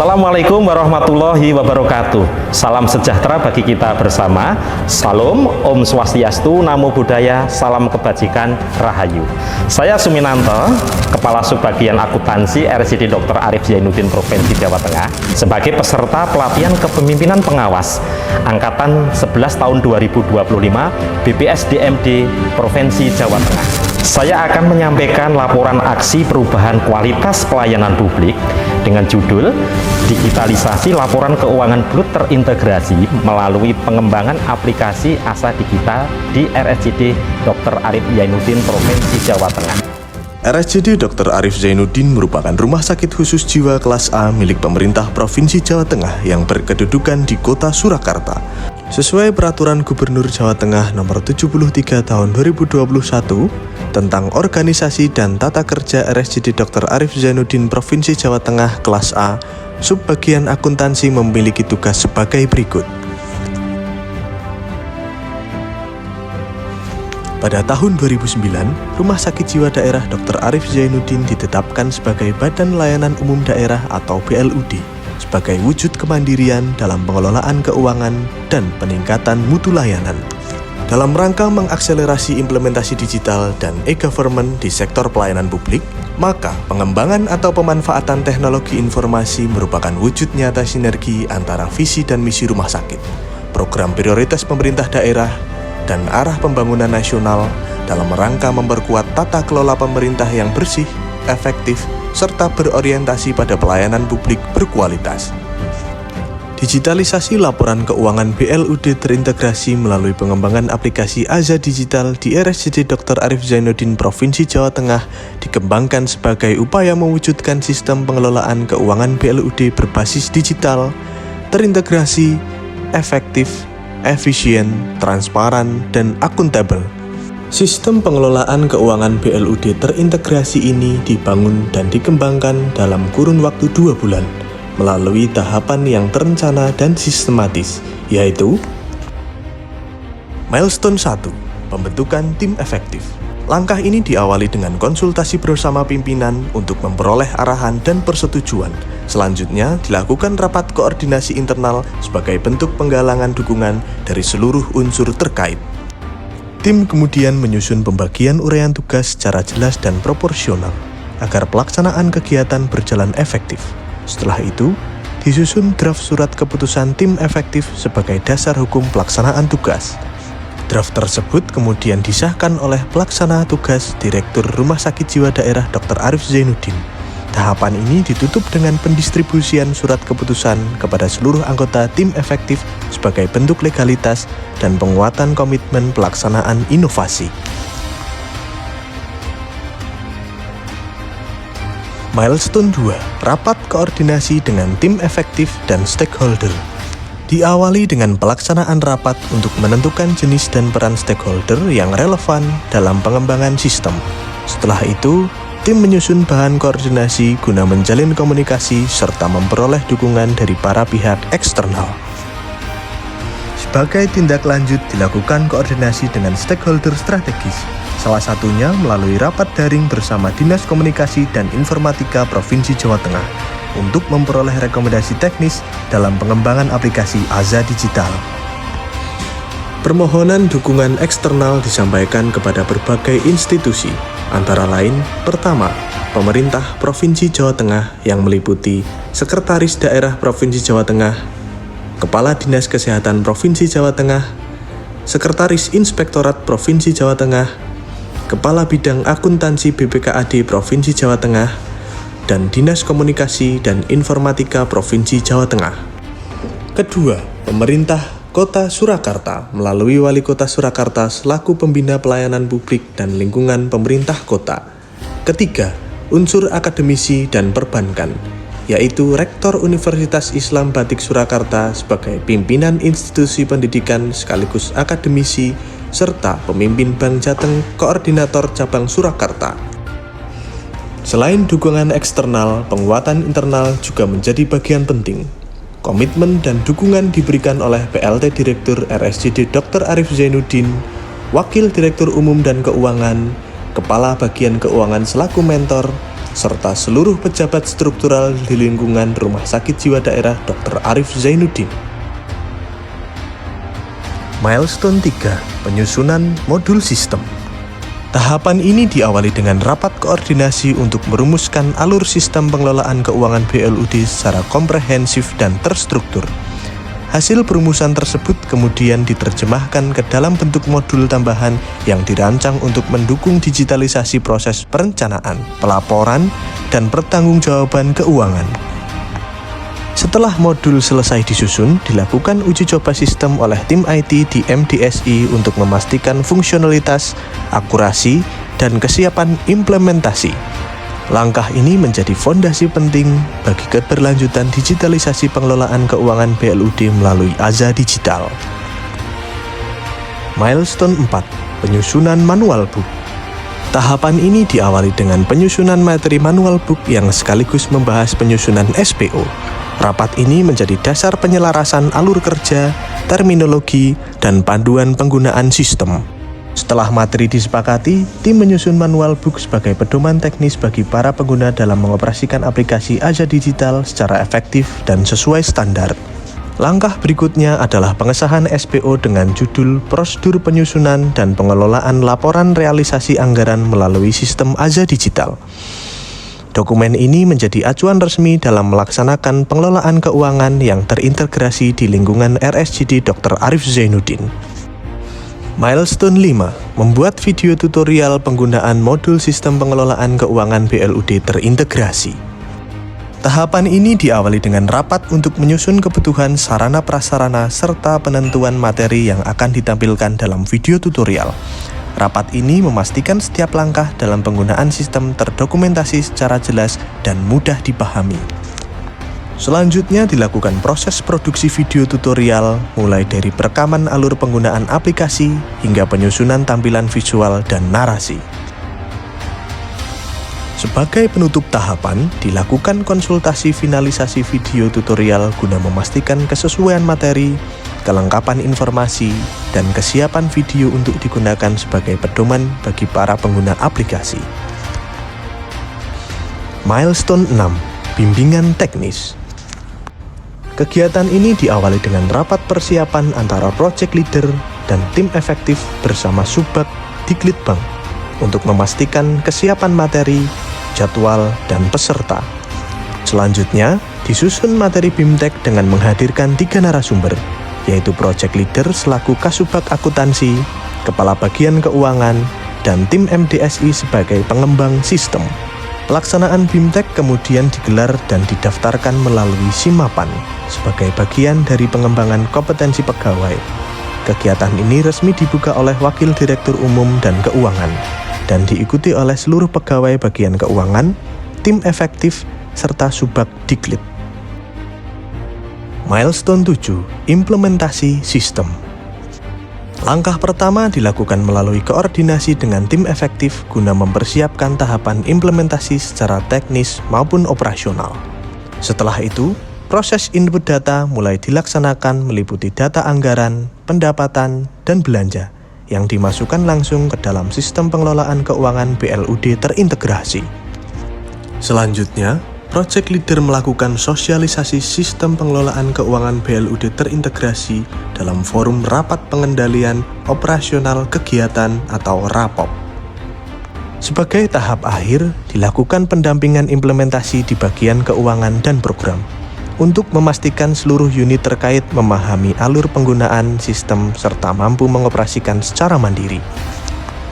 Assalamualaikum warahmatullahi wabarakatuh. Salam sejahtera bagi kita bersama. Salam, Om Swastiastu, Namo Buddhaya, salam kebajikan, Rahayu. Saya Suminanto, Kepala Subbagian Akuntansi RSID Dr. Arif Zainuddin Provinsi Jawa Tengah, sebagai peserta pelatihan kepemimpinan pengawas Angkatan 11 tahun 2025 BPSDMD Provinsi Jawa Tengah. Saya akan menyampaikan laporan aksi perubahan kualitas pelayanan publik dengan judul Digitalisasi Laporan Keuangan Bulut Terintegrasi melalui pengembangan aplikasi ASA Digital di RSID Dr. Arif Zainuddin Provinsi Jawa Tengah. RSID Dr. Arif Zainuddin merupakan rumah sakit khusus jiwa kelas A milik pemerintah Provinsi Jawa Tengah yang berkedudukan di Kota Surakarta. Sesuai Peraturan Gubernur Jawa Tengah Nomor 73 Tahun 2021 tentang Organisasi dan Tata Kerja RSID Dr. Arif Zainuddin Provinsi Jawa Tengah kelas A, Subbagian Akuntansi memiliki tugas sebagai berikut. Pada tahun 2009, Rumah Sakit Jiwa Daerah Dr. Arif Zainuddin ditetapkan sebagai Badan Layanan Umum Daerah atau BLUD, sebagai wujud kemandirian dalam pengelolaan keuangan dan peningkatan mutu layanan. Dalam rangka mengakselerasi implementasi digital dan e-government di sektor pelayanan publik, maka pengembangan atau pemanfaatan teknologi informasi merupakan wujud nyata sinergi antara visi dan misi rumah sakit, program prioritas pemerintah daerah, dan arah pembangunan nasional dalam rangka memperkuat tata kelola pemerintah yang bersih, efektif, serta berorientasi pada pelayanan publik berkualitas. Digitalisasi laporan keuangan BLUD terintegrasi melalui pengembangan aplikasi ASA Digital di RSID Dr. Arif Zainuddin Provinsi Jawa Tengah dikembangkan sebagai upaya mewujudkan sistem pengelolaan keuangan BLUD berbasis digital, terintegrasi, efektif, efisien, transparan, dan akuntabel. Sistem pengelolaan keuangan BLUD terintegrasi ini dibangun dan dikembangkan dalam kurun waktu 2 bulan melalui tahapan yang terencana dan sistematis, yaitu Milestone 1. Pembentukan tim efektif. Langkah ini diawali dengan konsultasi bersama pimpinan untuk memperoleh arahan dan persetujuan. Selanjutnya, dilakukan rapat koordinasi internal sebagai bentuk penggalangan dukungan dari seluruh unsur terkait. Tim kemudian menyusun pembagian uraian tugas secara jelas dan proporsional, agar pelaksanaan kegiatan berjalan efektif. Setelah itu, disusun draft surat keputusan tim efektif sebagai dasar hukum pelaksanaan tugas. Draft tersebut kemudian disahkan oleh pelaksana tugas Direktur Rumah Sakit Jiwa Daerah Dr. Arif Zainuddin. Tahapan ini ditutup dengan pendistribusian surat keputusan kepada seluruh anggota tim efektif sebagai bentuk legalitas dan penguatan komitmen pelaksanaan inovasi. Milestone 2. Rapat koordinasi dengan tim efektif dan stakeholder. Diawali dengan pelaksanaan rapat untuk menentukan jenis dan peran stakeholder yang relevan dalam pengembangan sistem. Setelah itu, tim menyusun bahan koordinasi guna menjalin komunikasi serta memperoleh dukungan dari para pihak eksternal. Sebagai tindak lanjut dilakukan koordinasi dengan stakeholder strategis, salah satunya melalui rapat daring bersama Dinas Komunikasi dan Informatika Provinsi Jawa Tengah untuk memperoleh rekomendasi teknis dalam pengembangan aplikasi ASA Digital. Permohonan dukungan eksternal disampaikan kepada berbagai institusi, antara lain, pertama, pemerintah Provinsi Jawa Tengah yang meliputi Sekretaris Daerah Provinsi Jawa Tengah, Kepala Dinas Kesehatan Provinsi Jawa Tengah, Sekretaris Inspektorat Provinsi Jawa Tengah, Kepala Bidang Akuntansi BPKAD Provinsi Jawa Tengah, dan Dinas Komunikasi dan Informatika Provinsi Jawa Tengah. Kedua, pemerintah Kota Surakarta melalui Wali Kota Surakarta selaku pembina pelayanan publik dan lingkungan pemerintah kota. Ketiga, unsur akademisi dan perbankan, yaitu Rektor Universitas Islam Batik Surakarta sebagai pimpinan institusi pendidikan sekaligus akademisi, serta pemimpin Bank Jateng Koordinator Cabang Surakarta. Selain dukungan eksternal, penguatan internal juga menjadi bagian penting. Komitmen dan dukungan diberikan oleh PLT Direktur RSID Dr. Arif Zainuddin, Wakil Direktur Umum dan Keuangan, Kepala Bagian Keuangan selaku mentor, serta seluruh pejabat struktural di lingkungan Rumah Sakit Jiwa Daerah Dr. Arif Zainuddin. Milestone 3, penyusunan modul sistem. Tahapan ini diawali dengan rapat koordinasi untuk merumuskan alur sistem pengelolaan keuangan BLUD secara komprehensif dan terstruktur. Hasil perumusan tersebut kemudian diterjemahkan ke dalam bentuk modul tambahan yang dirancang untuk mendukung digitalisasi proses perencanaan, pelaporan, dan pertanggungjawaban keuangan. Setelah modul selesai disusun, dilakukan uji coba sistem oleh tim IT di MDSI untuk memastikan fungsionalitas, akurasi, dan kesiapan implementasi. Langkah ini menjadi fondasi penting bagi keberlanjutan digitalisasi pengelolaan keuangan BLUD melalui AZA Digital. Milestone 4, penyusunan manual book. Tahapan ini diawali dengan penyusunan materi manual book yang sekaligus membahas penyusunan SPO. Rapat ini menjadi dasar penyelarasan alur kerja, terminologi, dan panduan penggunaan sistem. Setelah materi disepakati, tim menyusun manual book sebagai pedoman teknis bagi para pengguna dalam mengoperasikan aplikasi AZA Digital secara efektif dan sesuai standar. Langkah berikutnya adalah pengesahan SPO dengan judul Prosedur Penyusunan dan Pengelolaan Laporan Realisasi Anggaran melalui Sistem AZA Digital. Dokumen ini menjadi acuan resmi dalam melaksanakan pengelolaan keuangan yang terintegrasi di lingkungan RSJD Dr. Arif Zainuddin. Milestone 5, membuat video tutorial penggunaan modul sistem pengelolaan keuangan BLUD terintegrasi. Tahapan ini diawali dengan rapat untuk menyusun kebutuhan sarana prasarana serta penentuan materi yang akan ditampilkan dalam video tutorial. Rapat ini memastikan setiap langkah dalam penggunaan sistem terdokumentasi secara jelas dan mudah dipahami. Selanjutnya dilakukan proses produksi video tutorial mulai dari perekaman alur penggunaan aplikasi hingga penyusunan tampilan visual dan narasi. Sebagai penutup tahapan, dilakukan konsultasi finalisasi video tutorial guna memastikan kesesuaian materi, kelengkapan informasi, dan kesiapan video untuk digunakan sebagai pedoman bagi para pengguna aplikasi. Milestone 6, bimbingan teknis. Kegiatan ini diawali dengan rapat persiapan antara project leader dan tim efektif bersama Subbag Diglitbank untuk memastikan kesiapan materi, jadwal, dan peserta. Selanjutnya, disusun materi BIMTEK dengan menghadirkan 3 narasumber, yaitu project leader selaku Kasubag Akuntansi, kepala bagian keuangan, dan tim MDSI sebagai pengembang sistem. Pelaksanaan BIMTEK kemudian digelar dan didaftarkan melalui SIMAPAN sebagai bagian dari pengembangan kompetensi pegawai. Kegiatan ini resmi dibuka oleh Wakil Direktur Umum dan Keuangan dan diikuti oleh seluruh pegawai bagian keuangan, tim efektif, serta Subbag Diglit. Milestone 7, implementasi sistem. Langkah pertama dilakukan melalui koordinasi dengan tim efektif guna mempersiapkan tahapan implementasi secara teknis maupun operasional. Setelah itu, proses input data mulai dilaksanakan meliputi data anggaran, pendapatan, dan belanja yang dimasukkan langsung ke dalam sistem pengelolaan keuangan BLUD terintegrasi. Selanjutnya, project leader melakukan sosialisasi sistem pengelolaan keuangan BLUD terintegrasi dalam forum rapat pengendalian operasional kegiatan atau RAPOP. Sebagai tahap akhir, dilakukan pendampingan implementasi di bagian keuangan dan program untuk memastikan seluruh unit terkait memahami alur penggunaan sistem serta mampu mengoperasikan secara mandiri.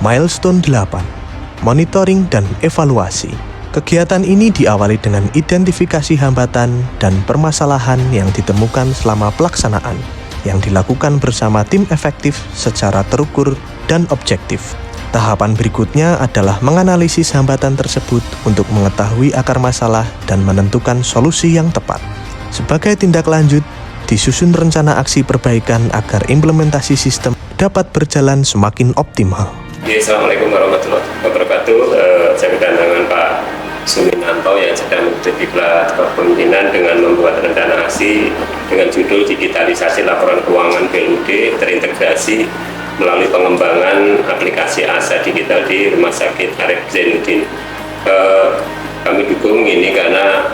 Milestone 8, monitoring dan evaluasi. Kegiatan ini diawali dengan identifikasi hambatan dan permasalahan yang ditemukan selama pelaksanaan, yang dilakukan bersama tim efektif secara terukur dan objektif. Tahapan berikutnya adalah menganalisis hambatan tersebut untuk mengetahui akar masalah dan menentukan solusi yang tepat. Sebagai tindak lanjut, disusun rencana aksi perbaikan agar implementasi sistem dapat berjalan semakin optimal. Assalamualaikum warahmatullahi wabarakatuh. Saya kedatangan Pak Suminanto yang sedang menjadi kepemimpinan dengan membuat rencana aksi dengan judul Digitalisasi Laporan Keuangan BLUD Terintegrasi melalui pengembangan aplikasi AZA Digital di Rumah Sakit Arif Zainuddin. kami dukung ini karena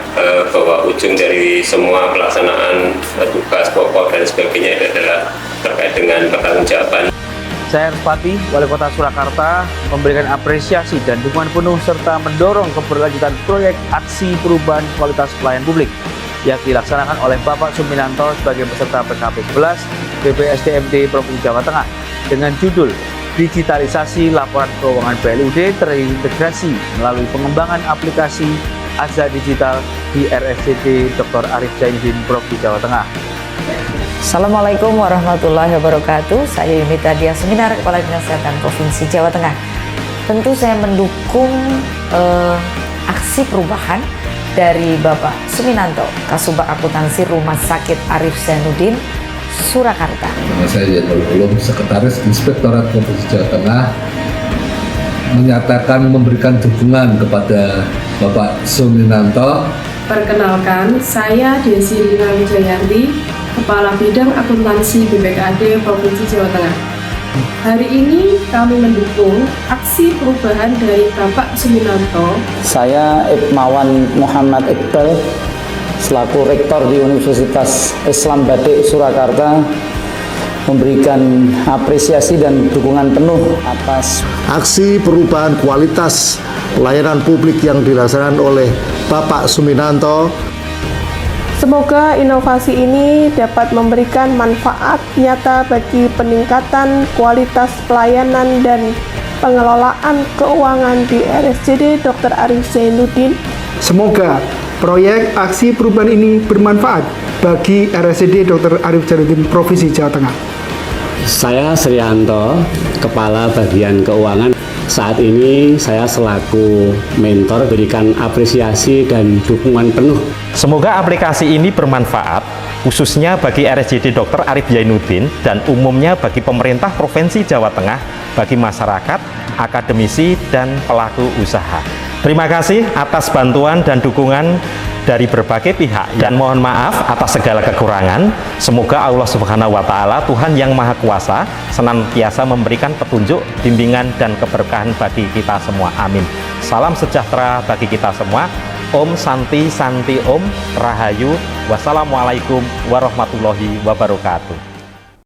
bahwa ujung dari semua pelaksanaan tugas pokok dan sebagainya itu adalah terkait dengan pertanggungjawaban. Saya Erpati, Wali Kota Surakarta, memberikan apresiasi dan dukungan penuh serta mendorong keberlanjutan proyek aksi perubahan kualitas pelayanan publik yang dilaksanakan oleh Bapak Suminanto sebagai peserta PKP 11 BPSDMD Provinsi Jawa Tengah dengan judul Digitalisasi Laporan Keuangan PLUD terintegrasi melalui pengembangan aplikasi Aza Digital di RSCD Dr. Arif Zainuddin Provinsi Jawa Tengah. Assalamualaikum warahmatullahi wabarakatuh. Saya Yunita Dia Seminar, Kepala Dinas Kesehatan Provinsi Jawa Tengah. Tentu saya mendukung aksi perubahan dari Bapak Suminanto, Kasubag Akuntansi Rumah Sakit Arif Zainuddin, Surakarta. Saya Yenul Ulum, Sekretaris Inspektorat Provinsi Jawa Tengah, menyatakan memberikan dukungan kepada Bapak Suminanto. Perkenalkan, saya Desi Rina Wijayanti, Kepala Bidang Akuntansi BPKAD Provinsi Jawa Tengah. Hari ini kami mendukung aksi perubahan dari Bapak Suminanto. Saya Ibmawan Muhammad Iqbal, selaku Rektor di Universitas Islam Batik Surakarta, memberikan apresiasi dan dukungan penuh atas aksi perubahan kualitas pelayanan publik yang dilaksanakan oleh Bapak Suminanto. Semoga inovasi ini dapat memberikan manfaat nyata bagi peningkatan kualitas pelayanan dan pengelolaan keuangan di RSCD Dr. Arif Zainuddin. Semoga proyek aksi perubahan ini bermanfaat bagi RSCD Dr. Arif Zainuddin Provinsi Jawa Tengah. Saya Srianto, Kepala Bagian Keuangan. Saat ini saya selaku mentor berikan apresiasi dan dukungan penuh. Semoga aplikasi ini bermanfaat khususnya bagi RSCD Dr. Arif Zainuddin dan umumnya bagi pemerintah Provinsi Jawa Tengah, bagi masyarakat, akademisi, dan pelaku usaha. Terima kasih atas bantuan dan dukungan dari berbagai pihak, dan mohon maaf atas segala kekurangan. Semoga Allah Subhanahu wa Ta'ala, Tuhan yang Maha Kuasa, senantiasa memberikan petunjuk, bimbingan, dan keberkahan bagi kita semua. Amin. Salam sejahtera bagi kita semua. Om Santi Santi Om Rahayu. Wassalamualaikum warahmatullahi wabarakatuh.